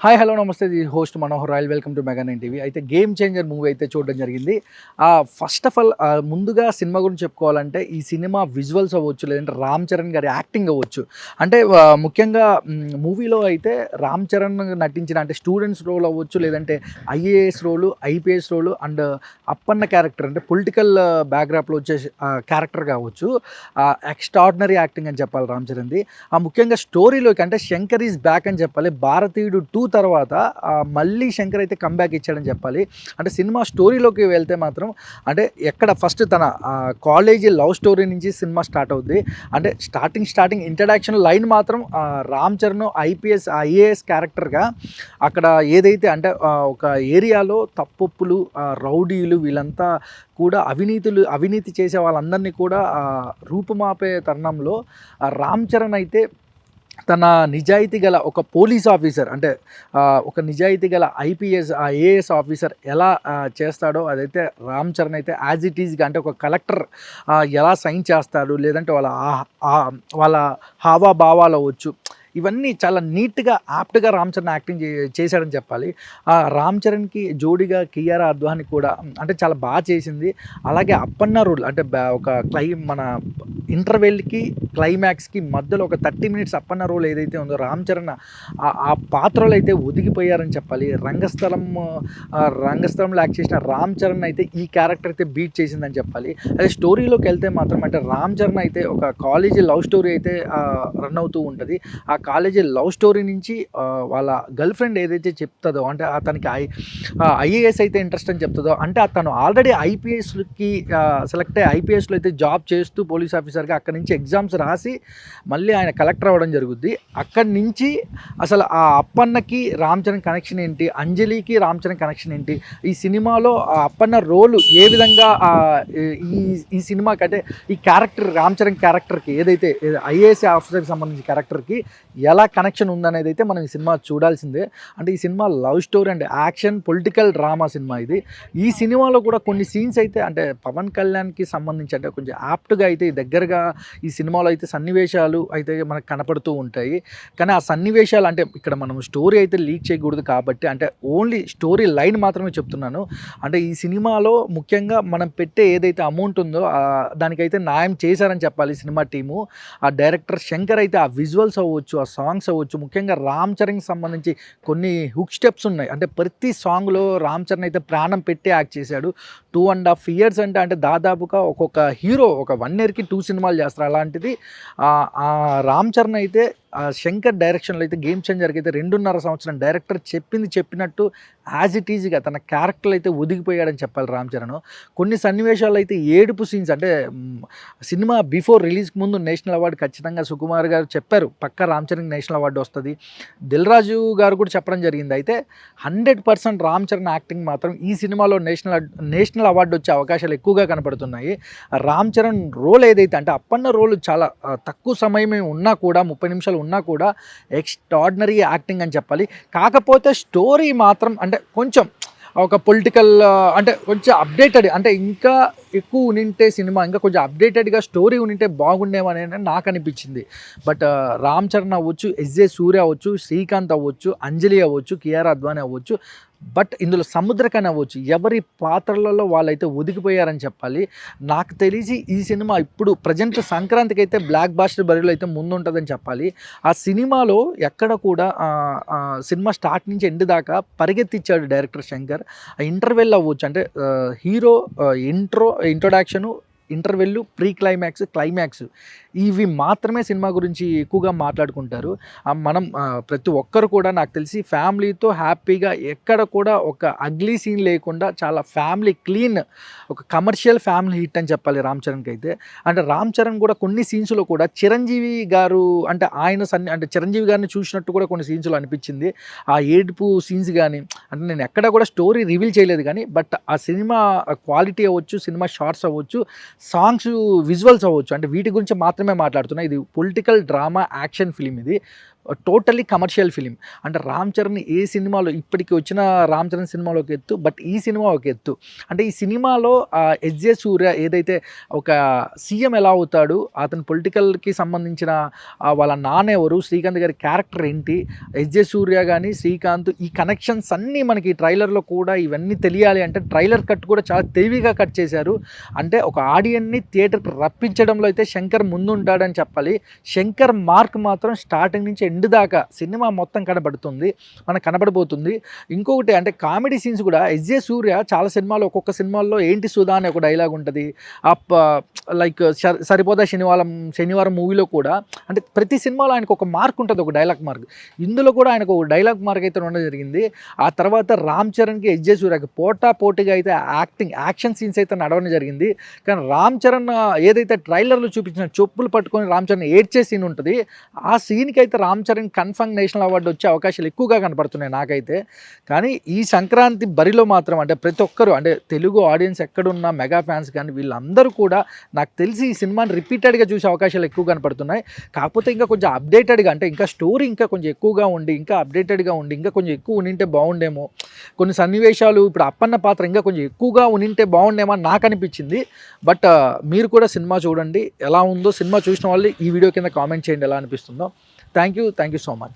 Hi hello నమస్తే ఇది host Manohar royal welcome to mega nine TV. అయితే గేమ్ చేంజర్ మూవీ అయితే చూడడం జరిగింది. ఫస్ట్ ఆఫ్ ఆల్ ముందుగా సినిమా గురించి చెప్పుకోవాలంటే ఈ సినిమా విజువల్స్ అవ్వచ్చు, లేదంటే రామ్ చరణ్ గారి యాక్టింగ్ అవ్వచ్చు. అంటే ముఖ్యంగా మూవీలో అయితే రామ్ చరణ్ నటించిన అంటే స్టూడెంట్స్ రోల్ అవ్వచ్చు, లేదంటే IAS role, IPS role and Appanna character అంటే పొలిటికల్ బ్యాక్గ్రాప్లో వచ్చే క్యారెక్టర్ కావచ్చు. ఎక్స్ట్రాడినరీ యాక్టింగ్ అని చెప్పాలి రామ్ చరణ్ది. ముఖ్యంగా స్టోరీలోకి అంటే శంకర్ ఈజ్ బ్యాక్ అని చెప్పాలి. భారతీయుడు 2 తర్వాత మళ్ళీ శంకర్ అయితే కంబ్యాక్ ఇచ్చాడని చెప్పాలి. అంటే సినిమా స్టోరీలోకి వెళ్తే మాత్రం అంటే ఎక్కడ ఫస్ట్ తన కాలేజీ లవ్ స్టోరీ నుంచి సినిమా స్టార్ట్ అవుద్ది. అంటే స్టార్టింగ్ ఇంట్రడక్షన్ లైన్ మాత్రం రామ్ చరణ్ ఐఏఎస్ క్యారెక్టర్గా అక్కడ ఏదైతే అంటే ఒక ఏరియాలో తప్పొప్పులు, రౌడీలు వీళ్ళంతా కూడా అవినీతి చేసే వాళ్ళందరినీ కూడా రూపుమాపే తరుణంలో రామ్ చరణ్ అయితే తన నిజాయితీ గల ఒక పోలీస్ ఆఫీసర్ అంటే ఒక నిజాయితీ గల ఐఏఎస్ ఆఫీసర్ ఎలా చేస్తాడో అదైతే రామ్ చరణ్ అయితే యాజ్ ఇట్ ఈజ్గా అంటే ఒక కలెక్టర్ ఎలా సైన్ చేస్తాడు, లేదంటే వాళ్ళ హావాభావాలు అవ్వచ్చు, ఇవన్నీ చాలా నీట్గా యాప్ట్గా రామ్ చరణ్ యాక్టింగ్ చేశాడని చెప్పాలి. రామ్ చరణ్కి జోడిగా కియారా అద్వాని కూడా అంటే చాలా బాగా చేసింది. అలాగే అప్పన్న రోల్ అంటే ఒక మన ఇంటర్వెల్కి క్లైమాక్స్కి మధ్యలో ఒక 30 మినిట్స్ అప్పన్న రోల్ ఏదైతే ఉందో రామ్ చరణ్ ఆ పాత్రలు అయితే ఒదిగిపోయారని చెప్పాలి. రంగస్థలంలో యాక్ట్ చేసిన రామ్ చరణ్ అయితే ఈ క్యారెక్టర్ అయితే బీట్ చేసిందని చెప్పాలి. అదే స్టోరీలోకి వెళ్తే మాత్రం అంటే రామ్ చరణ్ అయితే ఒక కాలేజీ లవ్ స్టోరీ అయితే రన్ అవుతూ ఉంటుంది. ఆ కాలేజీ లవ్ స్టోరీ నుంచి వాళ్ళ గర్ల్ ఫ్రెండ్ ఏదైతే చెప్తుందో అంటే అతనికి ఐఏఎస్ అయితే ఇంట్రెస్ట్ అని చెప్తుందో అంటే అతను ఆల్రెడీ ఐపీఎస్కి సెలెక్ట్ అయ్యి ఐపీఎస్లో అయితే జాబ్ చేస్తూ పోలీస్ ఆఫీసర్గా అక్కడి నుంచి ఎగ్జామ్స్ రాసి మళ్ళీ ఆయన కలెక్టర్ అవ్వడం జరుగుద్ది. అక్కడి నుంచి అసలు ఆ అప్పన్నకి రామ్ చరణ్ కనెక్షన్ ఏంటి, అంజలికి రామ్ చరణ్ కనెక్షన్ ఏంటి, ఈ సినిమాలో ఆ అప్పన్న రోలు ఏ విధంగా ఈ సినిమాకి అంటే ఈ క్యారెక్టర్ రామ్ చరణ్ క్యారెక్టర్కి ఏదైతే ఐఏఎస్ ఆఫీసర్కి సంబంధించిన క్యారెక్టర్కి ఎలా కనెక్షన్ ఉందనేది అయితే మనం ఈ సినిమా చూడాల్సిందే. అంటే ఈ cinema love story and action political drama cinema ఇది. ఈ సినిమాలో కూడా కొన్ని సీన్స్ అయితే అంటే పవన్ కళ్యాణ్కి సంబంధించి అంటే కొంచెం యాప్ట్గా అయితే దగ్గరగా ఈ సినిమాలో అయితే సన్నివేశాలు అయితే మనకు కనపడుతూ ఉంటాయి. కానీ ఆ సన్నివేశాలు అంటే ఇక్కడ మనం స్టోరీ అయితే లీక్ చేయకూడదు కాబట్టి అంటే ఓన్లీ స్టోరీ లైన్ మాత్రమే చెప్తున్నాను. అంటే ఈ సినిమాలో ముఖ్యంగా మనం పెట్టే ఏదైతే అమౌంట్ ఉందో దానికైతే న్యాయం చేశారని చెప్పాలి సినిమా టీము. ఆ డైరెక్టర్ శంకర్ అయితే ఆ విజువల్స్ అవ్వచ్చు, ఆ సాంగ్స్ అవ్వచ్చు, ముఖ్యంగా రామ్ చరణ్కి సంబంధించి కొన్ని హుక్ స్టెప్స్ ఉన్నాయి. అంటే ప్రతి సాంగ్లో రామ్ చరణ్ అయితే ప్రాణం పెట్టి యాక్ట్ చేశాడు. 2.5 years అంటే దాదాపుగా ఒక్కొక్క హీరో ఒక 1 yearకి 2 సినిమాలు చేస్తారు. అలాంటిది రామ్ చరణ్ అయితే శంకర్ డైరెక్షన్లో అయితే గేమ్ చేంజర్కి అయితే 2.5 సంవత్సరం డైరెక్టర్ చెప్పినట్టు యాజ్ ఇట్ ఈజ్గా తన క్యారెక్టర్లు అయితే ఒదిగిపోయాడని చెప్పాలి రామ్ చరణ్. కొన్ని సన్నివేశాలు అయితే ఏడుపు సీన్స్ అంటే సినిమా బిఫోర్ రిలీజ్కి ముందు నేషనల్ అవార్డు ఖచ్చితంగా సుకుమార్ గారు చెప్పారు, పక్కా రామ్ చరణ్కి నేషనల్ అవార్డు వస్తుంది. దిల్ రాజు గారు కూడా చెప్పడం జరిగింది. అయితే 100% రామ్ చరణ్ యాక్టింగ్ మాత్రం ఈ సినిమాలో నేషనల్ అవార్డు వచ్చే అవకాశాలు ఎక్కువగా కనపడుతున్నాయి. రామ్ చరణ్ రోల్ ఏదైతే అంటే అప్పన్న రోల్ చాలా తక్కువ సమయమే ఉన్నా కూడా 30 నిమిషాలు ఉన్నా కూడా ఎక్స్ట్రాడినరీ యాక్టింగ్ అని చెప్పాలి. కాకపోతే స్టోరీ మాత్రం అంటే కొంచెం ఒక పొలిటికల్ అంటే కొంచెం అప్డేటెడ్ అంటే ఇంకా ఎక్కువ ఉనింటే సినిమా ఇంకా కొంచెం అప్డేటెడ్గా స్టోరీ ఉనింటే బాగుండేమని నాకు అనిపించింది. బట్ రామ్ చరణ్ అవ్వచ్చు, ఎస్జే సూర్య అవ్వచ్చు, శ్రీకాంత్ అవ్వచ్చు, అంజలి అవ్వచ్చు, కియారా అద్వాని అవ్వచ్చు, బట్ ఇందులో సముద్రకని అవ్వచ్చు, ఎవరి పాత్రలలో వాళ్ళైతే ఒదిగిపోయారని చెప్పాలి. నాకు తెలిసి ఈ సినిమా ఇప్పుడు ప్రజెంట్ సంక్రాంతికి అయితే బ్లాక్ బాస్టర్ బరిలో అయితే ముందుంటుందని చెప్పాలి. ఆ సినిమాలో ఎక్కడ కూడా సినిమా స్టార్ట్ నుంచి ఎండ్ దాకా పరిగెత్తిచ్చాడు డైరెక్టర్ శంకర్. ఆ ఇంటర్వెల్ అవ్వచ్చు అంటే hero introduction, interval, pre climax ఇవి మాత్రమే సినిమా గురించి ఎక్కువగా మాట్లాడుకుంటారు. మనం ప్రతి ఒక్కరు కూడా నాకు తెలిసి ఫ్యామిలీతో హ్యాపీగా ఎక్కడ కూడా ఒక అగ్లీ సీన్ లేకుండా చాలా ఫ్యామిలీ క్లీన్ ఒక కమర్షియల్ ఫ్యామిలీ హిట్ అని చెప్పాలి రామ్ చరణ్కి అయితే. అంటే రామ్ చరణ్ కూడా కొన్ని సీన్స్లో కూడా చిరంజీవి గారు అంటే అంటే చిరంజీవి గారిని చూసినట్టు కూడా కొన్ని సీన్స్లో అనిపించింది. ఆ ఏడుపు సీన్స్ కానీ అంటే నేను ఎక్కడ కూడా స్టోరీ రివీల్ చేయలేదు కానీ బట్ ఆ సినిమా క్వాలిటీ అవ్వచ్చు, సినిమా షార్ట్స్ అవ్వచ్చు, సాంగ్స్, విజువల్స్ అవ్వచ్చు అంటే వీటి గురించి మాత్రమే మాట్లాడుతున్నా. ఇది పొలిటికల్ డ్రామా యాక్షన్ ఫిలిం ఇది. Totally commercial film. అంటే రామ్ చరణ్ ఏ సినిమాలో ఇప్పటికి వచ్చిన రామ్ చరణ్ సినిమాలో ఒక ఎత్తు, బట్ ఈ సినిమా ఒక ఎత్తు. అంటే ఈ సినిమాలో ఎస్జే సూర్య ఏదైతే ఒక సీఎం ఎలా అవుతాడు, అతను పొలిటికల్కి సంబంధించిన వాళ్ళ నాన్న ఎవరు, శ్రీకాంత్ గారి క్యారెక్టర్ ఏంటి, ఎస్జే సూర్య కానీ శ్రీకాంత్ ఈ కనెక్షన్స్ అన్నీ మనకి ట్రైలర్లో కూడా ఇవన్నీ తెలియాలి అంటే ట్రైలర్ కట్ కూడా చాలా తెలివిగా కట్ చేశారు. అంటే ఒక ఆడియన్ని థియేటర్కి రప్పించడంలో అయితే శంకర్ ముందుంటాడని చెప్పాలి. శంకర్ మార్క్ మాత్రం స్టార్టింగ్ నుంచి ఎండ్ దాకా సినిమా మొత్తం కనబడుతుంది, మనకు కనబడబోతుంది. ఇంకొకటి అంటే కామెడీ సీన్స్ కూడా ఎస్జే సూర్య చాలా సినిమాలో ఒక్కొక్క సినిమాల్లో ఏంటి సుధా అనే ఒక డైలాగ్ ఉంటుంది. లైక్ సరిపోదా శనివారం మూవీలో కూడా అంటే ప్రతి సినిమాలో ఆయనకు ఒక మార్క్ ఉంటుంది, ఒక డైలాగ్ మార్క్. ఇందులో కూడా ఆయనకు ఒక డైలాగ్ మార్క్ అయితే ఉండడం జరిగింది. ఆ తర్వాత రామ్ చరణ్కి ఎస్జే సూర్యకి పోటీగా అయితే యాక్షన్ సీన్స్ అయితే నడవడం జరిగింది. కానీ రామ్ చరణ్ ఏదైతే ట్రైలర్లో చూపించిన చెప్పులు పట్టుకొని రామ్ చరణ్ ఏడ్చే సీన్ ఉంటుంది, ఆ సీన్కి అయితే Ram Charan confirm national award వచ్చే అవకాశాలు ఎక్కువగా కనపడుతున్నాయి నాకైతే. కానీ ఈ సంక్రాంతి బరిలో మాత్రం అంటే ప్రతి ఒక్కరు అంటే తెలుగు ఆడియన్స్ ఎక్కడున్న మెగా ఫ్యాన్స్ కానీ వీళ్ళందరూ కూడా నాకు తెలిసి ఈ సినిమాని రిపీటెడ్గా చూసే అవకాశాలు ఎక్కువ కనపడుతున్నాయి. కాకపోతే ఇంకా కొంచెం అప్డేటెడ్గా అంటే ఇంకా స్టోరీ ఇంకా కొంచెం ఎక్కువగా ఉండి ఇంకా అప్డేటెడ్గా ఉండి ఇంకా కొంచెం ఎక్కువ ఉండింటే బాగుండేమో, కొన్ని సన్నివేశాలు ఇప్పుడు అప్పన్న పాత్ర ఇంకా కొంచెం ఎక్కువగా ఉండింటే బాగుండేమో అని నాకు అనిపించింది. బట్ మీరు కూడా సినిమా చూడండి, ఎలా ఉందో సినిమా చూసిన వాళ్ళు ఈ వీడియో కింద కామెంట్ చేయండి ఎలా అనిపిస్తుందో. Thank you so much.